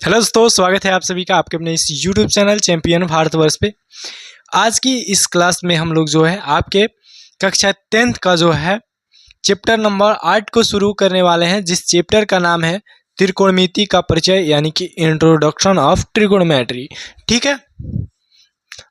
Hello दोस्तों, स्वागत है आप सभी का आपके अपने इस यूट्यूब चैनल चैंपियन भारतवर्ष पे। आज की इस क्लास में हम लोग जो है आपके कक्षा 10th का जो है चैप्टर नंबर 8 को शुरू करने वाले हैं, जिस चैप्टर का नाम है त्रिकोणमिति का परिचय यानी कि इंट्रोडक्शन ऑफ ट्रिगोनोमेट्री। ठीक है,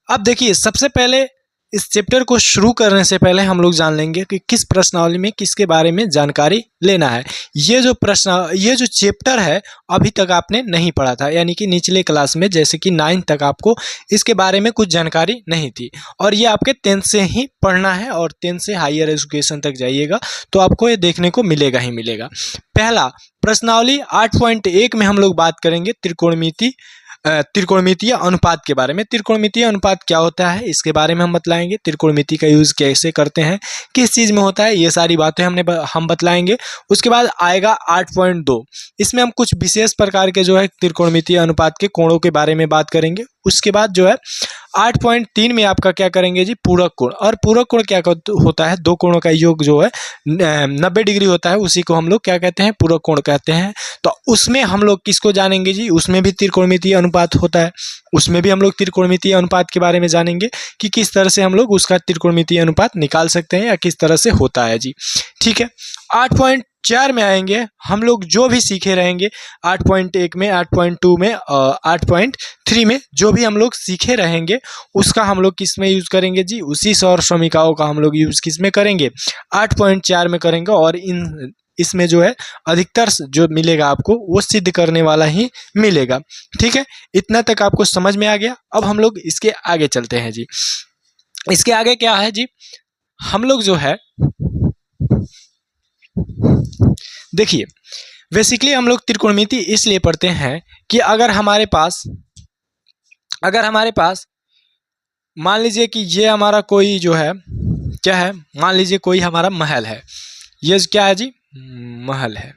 अब देखिए सबसे पहले इस चैप्टर को शुरू करने से पहले हम लोग जान लेंगे कि किस प्रश्नावली में किसके बारे में जानकारी लेना है। ये जो चैप्टर है अभी तक आपने नहीं पढ़ा था, यानी कि निचले क्लास में जैसे कि 9th तक आपको इसके बारे में कुछ जानकारी नहीं थी, और ये आपके 10th से ही पढ़ना है और 10th से हायर एजुकेशन तक जाइएगा तो आपको ये देखने को मिलेगा ही मिलेगा। पहला प्रश्नावली 8.1 में हम लोग बात करेंगे त्रिकोणमितीय अनुपात के बारे में। त्रिकोणमितीय अनुपात क्या होता है इसके बारे में हम बतलाएंगे। त्रिकोणमिति का यूज कैसे करते हैं, किस चीज में होता है, ये सारी बातें हम बतलाएंगे। उसके बाद आएगा 8.2, इसमें हम कुछ विशेष प्रकार के जो है त्रिकोणमितीय अनुपात के कोणों के बारे में बात करेंगे। उसके बाद जो है 8.3 में आपका क्या करेंगे जी, पूरक कोण। और पूरक कोण क्या होता है, दो कोणों का योग जो है 90 डिग्री होता है, उसी को हम लोग क्या कहते हैं, पूरक कोण कहते हैं। तो उसमें हम लोग किसको जानेंगे जी, उसमें भी त्रिकोणमितीय अनुपात होता है, उसमें भी हम लोग त्रिकोणमितीय अनुपात के बारे में जानेंगे कि किस तरह से हम लोग उसका त्रिकोणमितीय अनुपात निकाल सकते हैं या किस तरह से होता है जी। ठीक है, 8.4 में आएंगे हम लोग, जो भी सीखे रहेंगे 8.1 में, 8.2 में, 8.3 में जो भी हम लोग सीखे रहेंगे उसका हम लोग किस में यूज करेंगे जी, उसी सौर समीकरणों का हम लोग यूज किस में करेंगे, 8.4 में करेंगे। और इसमें जो है अधिकतर जो मिलेगा आपको वो सिद्ध करने वाला ही मिलेगा। ठीक है, इतना तक आपको समझ में आ गया। अब हम लोग इसके आगे चलते हैं जी। इसके आगे क्या है जी, हम लोग जो है देखिए बेसिकली हम लोग त्रिकोणमिति इसलिए पढ़ते हैं कि अगर हमारे पास मान लीजिए कि ये हमारा कोई जो है क्या है, मान लीजिए कोई हमारा महल है, ये क्या है जी, महल है।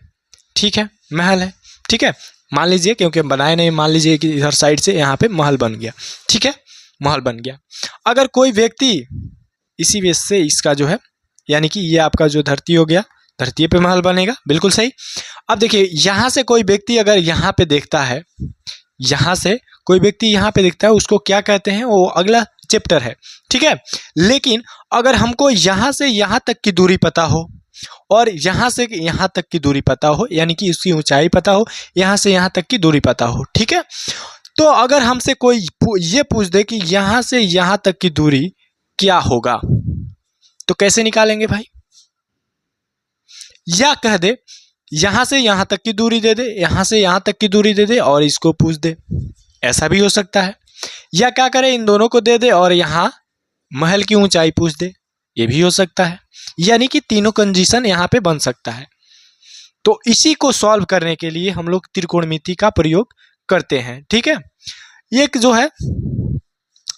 ठीक है, महल है। ठीक है, मान लीजिए, क्योंकि हम बनाए नहीं, मान लीजिए कि इधर साइड से यहाँ पे महल बन गया। ठीक है, महल बन गया। अगर कोई व्यक्ति इसी बेस से इसका जो है, यानी कि ये आपका जो धरती हो गया, धरती पे महल बनेगा, बिल्कुल सही। अब देखिए यहाँ से कोई व्यक्ति अगर यहाँ पे देखता है, यहाँ से कोई व्यक्ति यहाँ पे देखता है, उसको क्या कहते हैं, वो अगला चैप्टर है। ठीक है, लेकिन अगर हमको यहाँ से यहाँ तक की दूरी पता हो और यहाँ से यहाँ तक की दूरी पता हो, यानी कि उसकी ऊंचाई पता हो, यहाँ से यहाँ तक की दूरी पता हो, ठीक है, तो अगर हमसे कोई ये पूछ दे कि यहाँ से यहाँ तक की दूरी क्या होगा, तो कैसे निकालेंगे भाई? या कह दे यहां से यहां तक की दूरी दे दे, यहां से यहां तक की दूरी दे दे और इसको पूछ दे, ऐसा भी हो सकता है। या क्या करे, इन दोनों को दे दे और यहां महल की ऊंचाई पूछ दे, ये भी हो सकता है। यानी कि तीनों कंडीशन यहां पे बन सकता है। तो इसी को सॉल्व करने के लिए हम लोग त्रिकोणमिति का प्रयोग करते हैं। ठीक है, एक जो है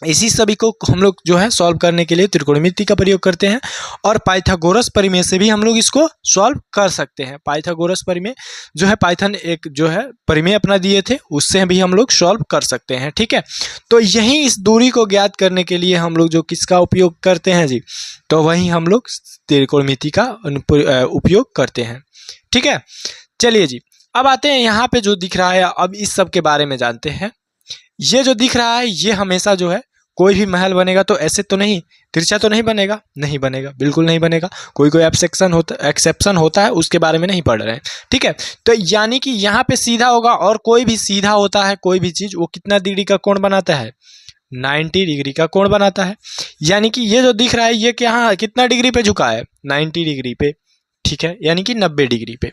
इसी सभी को हम लोग जो है सॉल्व करने के लिए त्रिकोणमिति का प्रयोग करते हैं। और पाइथागोरस प्रमेय से भी हम लोग इसको सॉल्व कर सकते हैं। पाइथागोरस प्रमेय जो है, पाइथन एक जो है प्रमेय अपना दिए थे, उससे भी हम लोग सॉल्व कर सकते हैं। ठीक है, तो यही इस दूरी को ज्ञात करने के लिए हम लोग जो किसका उपयोग करते हैं जी, तो वही हम लोग त्रिकोणमिति का उपयोग करते हैं। ठीक है, चलिए जी, अब आते हैं यहाँ पे जो दिख रहा है, अब इस सब के बारे में जानते हैं। ये जो दिख रहा है ये हमेशा जो है, कोई भी महल बनेगा तो ऐसे तो नहीं, तिरछा तो नहीं बनेगा, नहीं बनेगा, बिल्कुल नहीं बनेगा। कोई एक्सेप्शन होता है, उसके बारे में नहीं पढ़ रहे हैं। ठीक है, तो यानी कि यहाँ पे सीधा होगा, और कोई भी सीधा होता है, कोई भी चीज वो कितना डिग्री का कोण बनाता है, 90 डिग्री का कोण बनाता है। यानी कि ये जो दिख रहा है ये क्या, कितना डिग्री पे झुका है, 90 डिग्री पे। ठीक है, यानी कि 90 डिग्री पे।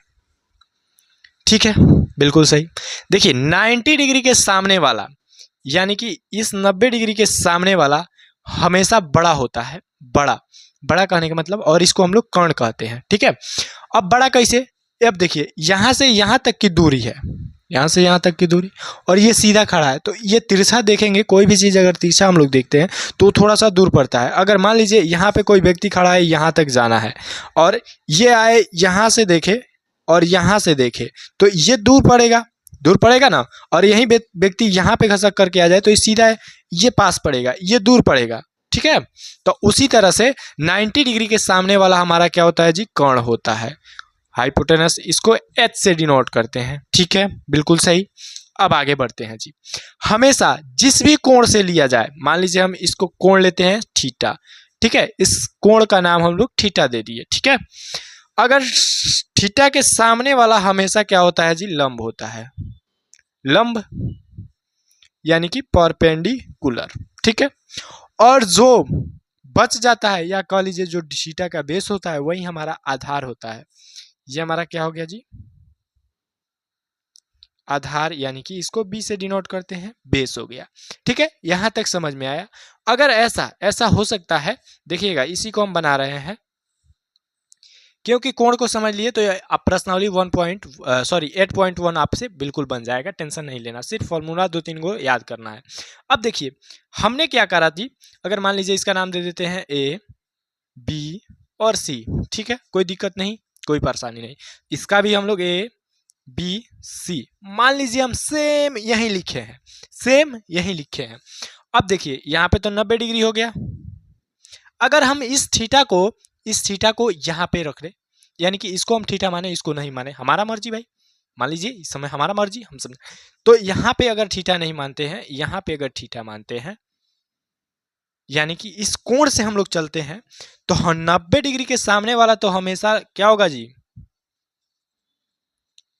ठीक है, बिल्कुल सही। देखिए 90 डिग्री के सामने वाला, यानी कि इस 90 डिग्री के सामने वाला हमेशा बड़ा होता है। बड़ा कहने का मतलब, और इसको हम लोग कर्ण कहते हैं। ठीक है, अब बड़ा कैसे, अब देखिए यहाँ से यहाँ तक की दूरी है, यहाँ से यहाँ तक की दूरी, और ये सीधा खड़ा है, तो ये तिरछा देखेंगे, कोई भी चीज़ अगर तिरछा हम लोग देखते हैं तो थोड़ा सा दूर पड़ता है। अगर मान लीजिए यहाँ पे कोई व्यक्ति खड़ा है, यहाँ तक जाना है, और ये आए यहाँ से देखे और यहाँ से देखे, तो ये दूर पड़ेगा ना। और यही व्यक्ति यहाँ पे घसक करके आ जाए तो ये सीधा है, ये पास पड़ेगा, ये दूर पड़ेगा। ठीक है, तो उसी तरह से 90 डिग्री के सामने वाला हमारा क्या होता है जी, कर्ण होता है, हाइपोटेनस। इसको H से डिनोट करते हैं। ठीक है, बिल्कुल सही। अब आगे बढ़ते हैं जी। हमेशा जिस भी कोण से लिया जाए, मान लीजिए हम इसको कोण लेते हैं थीटा, ठीक है, इस कोण का नाम हम लोग थीटा दे दिए, ठीक है। अगर थीटा के सामने वाला हमेशा क्या होता है जी, लंब होता है, लंब यानी कि परपेंडिकुलर, ठीक है। और जो बच जाता है या कह लीजिए जो थीटा का बेस होता है वही हमारा आधार होता है। ये हमारा क्या हो गया जी, आधार, यानी कि इसको बी से डिनोट करते हैं, बेस हो गया, ठीक है। यहां तक समझ में आया। अगर ऐसा ऐसा हो सकता है, देखिएगा इसी को हम बना रहे हैं, क्योंकि कोण को समझ लिए तो आप प्रश्नावली 8.1 आपसे बिल्कुल बन जाएगा, टेंशन नहीं लेना, सिर्फ फॉर्मूला 2-3 को याद करना है। अब देखिए हमने क्या करा थी, अगर मान लीजिए इसका नाम दे देते हैं ए, बी और सी, ठीक है, कोई दिक्कत नहीं, कोई परेशानी नहीं। इसका भी हम लोग ए, बी, सी मान लीजिए हम सेम यही लिखे हैं, सेम यही लिखे हैं। अब देखिए यहाँ पे तो 90 डिग्री हो गया। अगर हम इस थीटा को यहाँ पे रख ले, यानी कि इसको हम थीटा माने, इसको नहीं माने, हमारा मर्जी भाई, मान लीजिए इस समय हमारा मर्जी, हम समझ। तो यहाँ पे अगर थीटा नहीं मानते हैं, यहाँ पे अगर थीटा मानते हैं, यानी कि इस कोण से हम लोग चलते हैं, तो 90 डिग्री के सामने वाला तो हमेशा क्या होगा जी,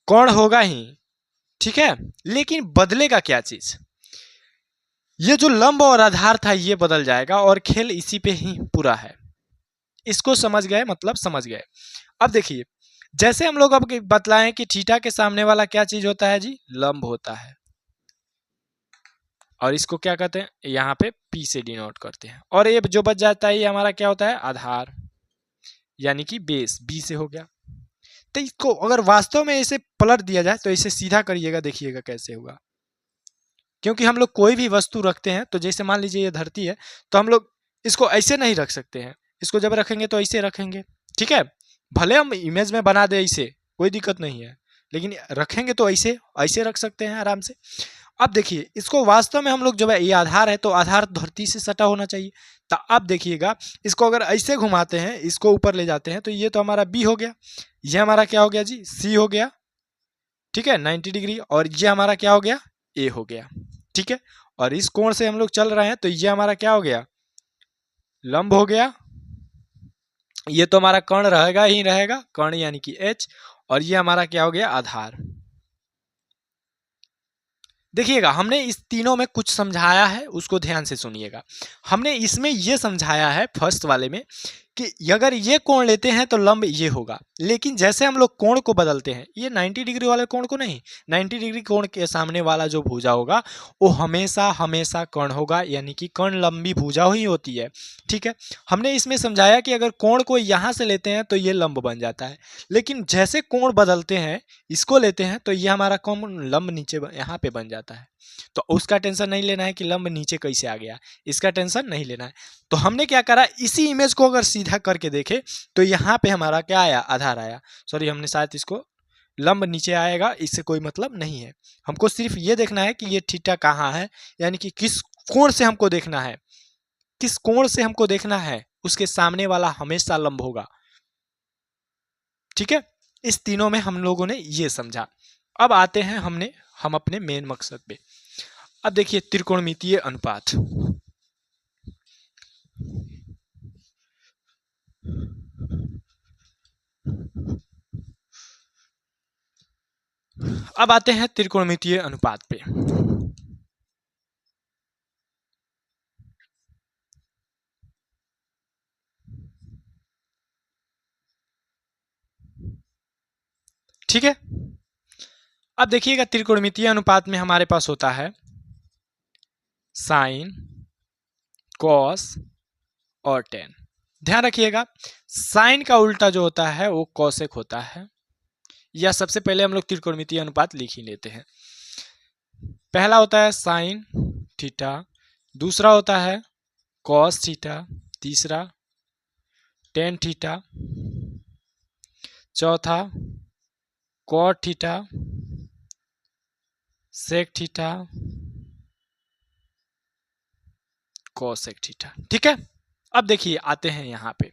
कोण होगा ही, ठीक है। लेकिन बदलेगा क्या चीज, ये जो लंब और आधार था ये बदल जाएगा, और खेल इसी पे ही पूरा है। इसको समझ गए, मतलब समझ गए। अब देखिए जैसे हम लोग अब बतलाएं कि थीटा के सामने वाला क्या चीज होता है जी, लंब होता है, और इसको क्या कहते हैं, यहाँ पे P से डिनोट करते हैं। और ये जो बच जाता है ये हमारा क्या होता है, आधार, यानी कि बेस, B से हो गया। तो इसको अगर वास्तव में इसे पलट दिया जाए तो इसे सीधा करिएगा, देखिएगा कैसे होगा। क्योंकि हम लोग कोई भी वस्तु रखते हैं, तो जैसे मान लीजिए ये धरती है, तो हम लोग इसको ऐसे नहीं रख सकते हैं, इसको जब रखेंगे तो ऐसे रखेंगे, ठीक है। भले हम इमेज में बना दे इसे, कोई दिक्कत नहीं है, लेकिन रखेंगे तो ऐसे ऐसे रख सकते हैं आराम से। अब देखिए इसको वास्तव में हम लोग जब ये आधार है तो आधार धरती से सटा होना चाहिए। तो अब देखिएगा इसको अगर ऐसे घुमाते हैं, इसको ऊपर ले जाते हैं, तो ये तो हमारा बी हो गया, ये हमारा क्या हो गया जी, सी हो गया, ठीक है 90 डिग्री, और ये हमारा क्या हो गया, ए हो गया, ठीक है। और इस कोण से हम लोग चल रहे हैं तो ये हमारा क्या हो गया, लंब हो गया। ये तो हमारा कर्ण रहेगा ही रहेगा, कर्ण यानी कि एच, और ये हमारा क्या हो गया, आधार। देखिएगा हमने इस तीनों में कुछ समझाया है, उसको ध्यान से सुनिएगा। हमने इसमें यह समझाया है फर्स्ट वाले में कि अगर ये कोण लेते हैं तो लंब ये होगा, लेकिन जैसे हम लोग कोण को बदलते हैं, ये 90 डिग्री वाले कोण को नहीं, 90 डिग्री कोण के सामने वाला जो भुजा होगा वो हमेशा हमेशा कर्ण होगा, यानी कि कर्ण लंबी भुजा ही होती है, ठीक है। हमने इसमें समझाया कि अगर कोण को यहाँ से लेते हैं तो ये लंब बन जाता है, लेकिन जैसे कोण बदलते हैं, इसको लेते हैं तो ये हमारा कोण लंब नीचे यहाँ पे बन जाता है। तो उसका टेंशन नहीं लेना है कि लंब नीचे कैसे आ गया, इसका टेंशन नहीं लेना है। तो हमने क्या करा, इसी इमेज को अगर सीधा करके देखे तो यहाँ पे हमारा क्या आया, आधार आया। सॉरी हमने शायद इसको लंब नीचे आएगा, इससे कोई मतलब नहीं है। हमको सिर्फ ये देखना है कि ये थीटा कहाँ है, यानी कि किस कोण से हमको देखना है, किस कोण से हमको देखना है, उसके सामने वाला हमेशा लंब होगा, ठीक है। इस तीनों में हम लोगों ने ये समझा। अब आते हैं हम अपने मेन मकसद पे। अब देखिए त्रिकोणमितीय अनुपात। अब आते हैं त्रिकोणमितीय अनुपात पे। ठीक है, अब देखिएगा त्रिकोणमितीय अनुपात में हमारे पास होता है साइन, कॉस और टेन। ध्यान रखिएगा साइन का उल्टा जो होता है वो कॉसेक होता है, या सबसे पहले हम लोग त्रिकोणमितीय अनुपात लिख ही लेते हैं। पहला होता है साइन थीटा, दूसरा होता है कॉस थीटा, तीसरा टेन थीटा, चौथा cot theta, sec theta, cosec theta, ठीक है। अब देखिए आते हैं यहाँ पे,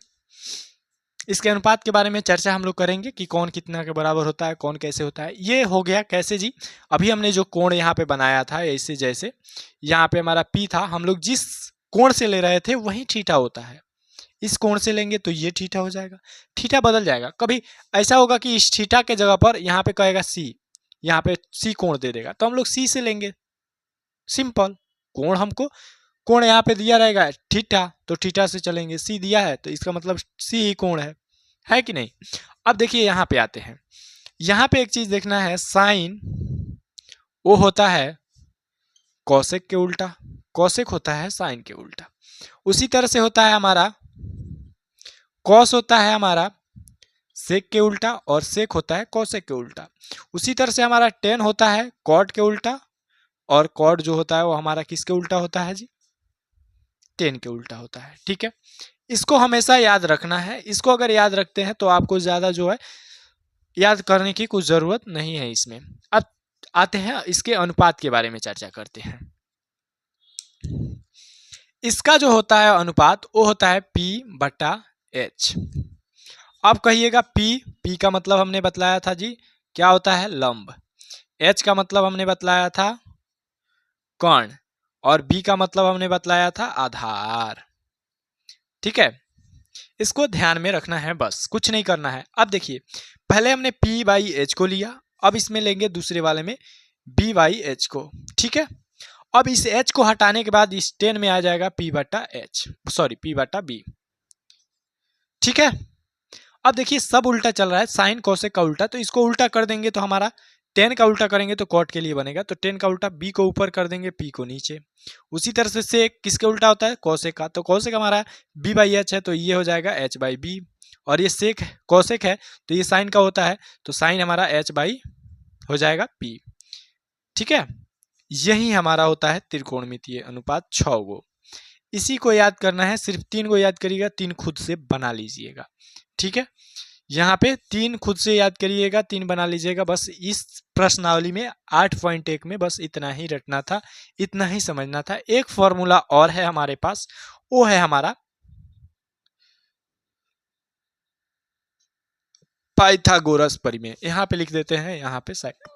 इसके अनुपात के बारे में चर्चा हम लोग करेंगे कि कौन कितना के बराबर होता है, कौन कैसे होता है। ये हो गया कैसे जी, अभी हमने जो कोण यहाँ पे बनाया था ऐसे, जैसे यहाँ पे हमारा P था, हम लोग जिस कोण से ले रहे थे वही थीटा होता है। इस कोण से लेंगे तो ये थीटा हो जाएगा, थीटा बदल जाएगा। कभी ऐसा होगा कि इस थीटा के जगह पर यहाँ पे कहेगा C, यहाँ पे C कोण दे देगा तो हम लोग C से लेंगे, सिंपल। कोण हमको, कोण यहाँ पे दिया रहेगा थीटा, तो थीटा से चलेंगे। C दिया है तो इसका मतलब C ही कोण है कि नहीं। अब देखिए यहाँ पे आते हैं, यहाँ पे एक चीज देखना है, साइन वो होता है कौशिक के उल्टा, कौशिक होता है साइन के उल्टा। उसी तरह से होता है हमारा कॉस होता है हमारा सेक के उल्टा, और सेक होता है कौशिक के उल्टा। उसी तरह से हमारा टेन होता है कॉट के उल्टा, और कॉट जो होता है वो हमारा किसके उल्टा होता है जी, टेन के उल्टा होता है। ठीक है, इसको हमेशा याद रखना है। इसको अगर याद रखते हैं तो आपको ज्यादा जो है याद करने की कुछ जरूरत नहीं है इसमें। अब आते हैं इसके अनुपात के बारे में चर्चा करते हैं। इसका जो होता है अनुपात वो होता है P/H। अब कहिएगा P का मतलब हमने बतलाया था जी क्या होता है, लंब। H का मतलब हमने बतलाया था कर्ण, और B का मतलब हमने बतलाया था आधार। ठीक है, इसको ध्यान में रखना है, बस कुछ नहीं करना है। अब देखिए पहले हमने P/H को लिया, अब इसमें लेंगे दूसरे वाले में B/H को। ठीक है, अब इस H को हटाने के बाद इस 10 में आ जाएगा P/B। ठीक है, अब देखिए सब उल्टा चल रहा है, साइन कौशिक का उल्टा, तो इसको उल्टा कर देंगे तो हमारा 10 का उल्टा करेंगे तो कॉट के लिए बनेगा, तो 10 का उल्टा B को ऊपर कर देंगे, P को नीचे। उसी तरह से सेक किसके उल्टा होता है, कौशिक का, तो कौशिक हमारा B/H है तो ये हो जाएगा H/B, और ये सेक कौशिक है तो ये साइन का होता है तो साइन हमारा H/ हो जाएगा P। ठीक है, यही हमारा होता है त्रिकोणमितीय अनुपात 6 गो। इसी को याद करना है, सिर्फ 3 को याद करिएगा, 3 खुद से बना लीजिएगा। ठीक है, यहाँ पे 3 खुद से याद करिएगा, 3 बना लीजिएगा। बस इस प्रश्नावली में 8.1 में बस इतना ही रटना था, इतना ही समझना था। एक फॉर्मूला और है हमारे पास, वो है हमारा पाइथागोरस परिमेय। यहाँ पे लिख देते हैं, यहाँ पे साइड में।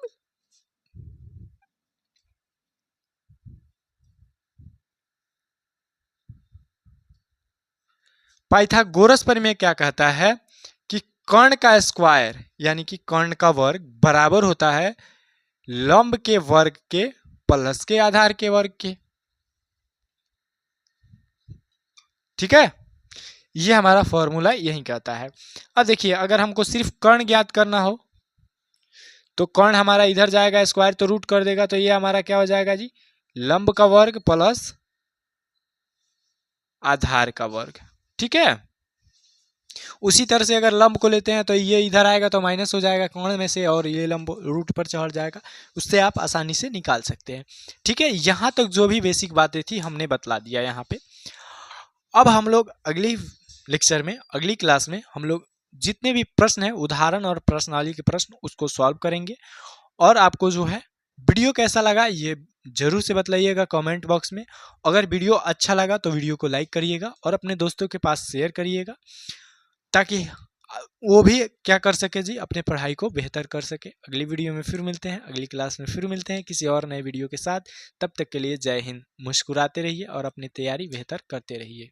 पाइथागोरस परिमेय क्या कहता है कि कर्ण का स्क्वायर यानी कि कर्ण का वर्ग बराबर होता है लंब के वर्ग के प्लस के आधार के वर्ग के। ठीक है, ये हमारा फॉर्मूला यही कहता है। अब देखिए अगर हमको सिर्फ कर्ण ज्ञात करना हो तो कर्ण हमारा इधर जाएगा, स्क्वायर तो रूट कर देगा, तो ये हमारा क्या हो जाएगा जी, लंब का वर्ग प्लस आधार का वर्ग। ठीक है, उसी तरह से अगर लंब को लेते हैं तो ये इधर आएगा तो माइनस हो जाएगा कर्ण में से, और ये लंब रूट पर चढ़ जाएगा, उससे आप आसानी से निकाल सकते हैं। ठीक है, यहाँ तक जो भी बेसिक बातें थी हमने बतला दिया यहाँ पे। अब हम लोग अगली लेक्चर में, अगली क्लास में हम लोग जितने भी प्रश्न हैं, उदाहरण और प्रश्नावली के प्रश्न, उसको सॉल्व करेंगे। और आपको जो है वीडियो कैसा लगा ये जरूर से बताइएगा कमेंट बॉक्स में। अगर वीडियो अच्छा लगा तो वीडियो को लाइक करिएगा और अपने दोस्तों के पास शेयर करिएगा, ताकि वो भी क्या कर सके जी, अपने पढ़ाई को बेहतर कर सके। अगली वीडियो में फिर मिलते हैं, अगली क्लास में फिर मिलते हैं किसी और नए वीडियो के साथ। तब तक के लिए जय हिंद। मुस्कुराते रहिए और अपनी तैयारी बेहतर करते रहिए।